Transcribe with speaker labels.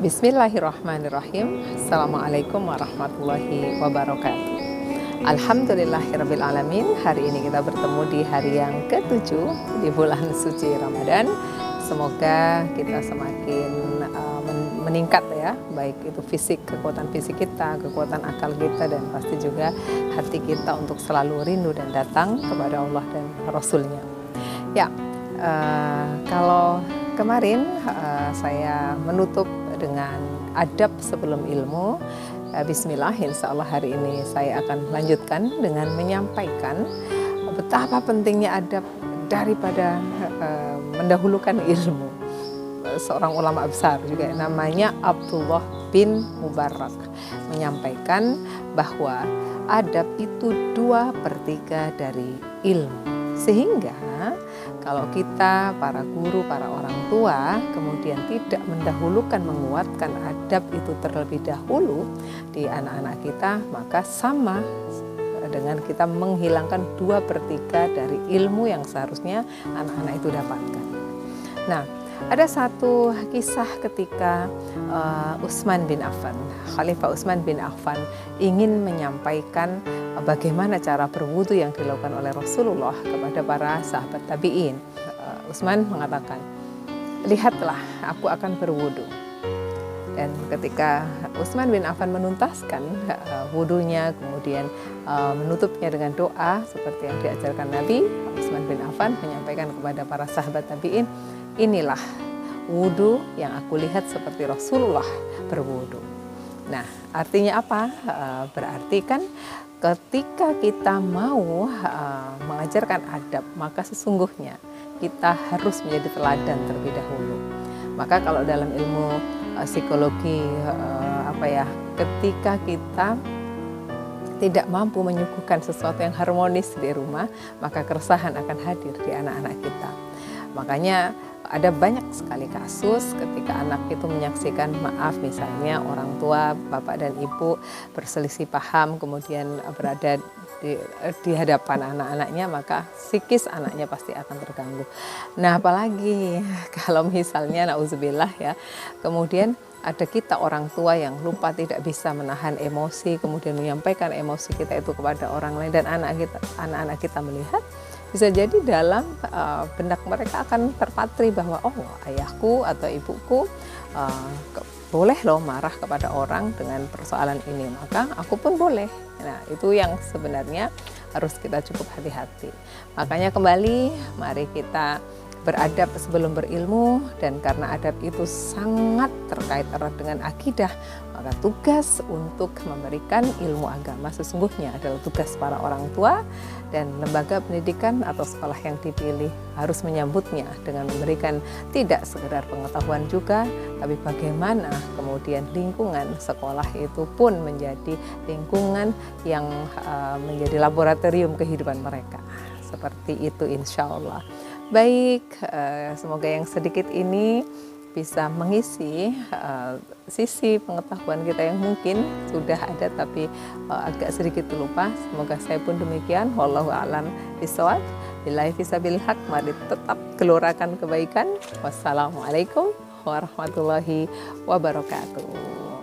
Speaker 1: Bismillahirrahmanirrahim. Assalamualaikum warahmatullahi wabarakatuh. Alhamdulillahirabbil alamin. Hari ini kita bertemu di hari yang ke-7 di bulan suci Ramadan. Semoga kita semakin meningkat ya, baik itu kekuatan fisik kita, kekuatan akal kita, dan pasti juga hati kita untuk selalu rindu dan datang kepada Allah dan Rasul-Nya. Ya, kalau kemarin saya menutup dengan adab sebelum ilmu. Bismillah, insya Allah hari ini saya akan lanjutkan dengan menyampaikan betapa pentingnya adab daripada mendahulukan ilmu. Seorang ulama besar juga namanya Abdullah bin Mubarak menyampaikan bahwa adab itu 2/3 dari ilmu. Sehingga kalau kita para guru, para orang tua kemudian tidak mendahulukan menguatkan adab itu terlebih dahulu di anak-anak kita, maka sama dengan kita menghilangkan 2/3 dari ilmu yang seharusnya anak-anak itu dapatkan. Nah, ada satu kisah ketika Utsman bin Affan, Khalifah Utsman bin Affan ingin menyampaikan bagaimana cara berwudu yang dilakukan oleh Rasulullah kepada para sahabat tabi'in. Utsman mengatakan, lihatlah aku akan berwudu. Dan ketika Utsman bin Affan menuntaskan wudunya, kemudian menutupnya dengan doa seperti yang diajarkan Nabi, Utsman bin Affan menyampaikan kepada para sahabat tabi'in, inilah wudu yang aku lihat seperti Rasulullah berwudu. Nah, artinya apa? Berarti kan ketika kita mau mengajarkan adab, maka sesungguhnya kita harus menjadi teladan terlebih dahulu. Maka kalau dalam ilmu psikologi ketika kita tidak mampu menyuguhkan sesuatu yang harmonis di rumah, maka keresahan akan hadir di anak-anak kita. Makanya ada banyak sekali kasus ketika anak itu menyaksikan, misalnya orang tua, bapak dan ibu berselisih paham, kemudian berada di hadapan anak-anaknya, maka psikis anaknya pasti akan terganggu. Nah, apalagi kalau misalnya nauzubillah ya, kemudian ada kita orang tua yang lupa, tidak bisa menahan emosi, kemudian menyampaikan emosi kita itu kepada orang lain, dan anak-anak kita melihat, bisa jadi dalam benak mereka akan terpatri bahwa ayahku atau ibuku boleh loh marah kepada orang dengan persoalan ini, maka aku pun boleh. Nah, itu yang sebenarnya harus kita cukup hati-hati. Makanya kembali, mari kita beradab sebelum berilmu, dan karena adab itu sangat terkait erat dengan akidah, maka tugas untuk memberikan ilmu agama sesungguhnya adalah tugas para orang tua, dan lembaga pendidikan atau sekolah yang dipilih harus menyambutnya dengan memberikan tidak sekedar pengetahuan juga, tapi bagaimana kemudian lingkungan sekolah itu pun menjadi lingkungan yang menjadi laboratorium kehidupan mereka. Seperti itu insya Allah. Baik, semoga yang sedikit ini bisa mengisi sisi pengetahuan kita yang mungkin sudah ada tapi agak sedikit lupa. Semoga saya pun demikian. Wallahu a'lam bishawab. Billahi fisabilil haq. Mari tetap gelorakan kebaikan. Wassalamualaikum warahmatullahi wabarakatuh.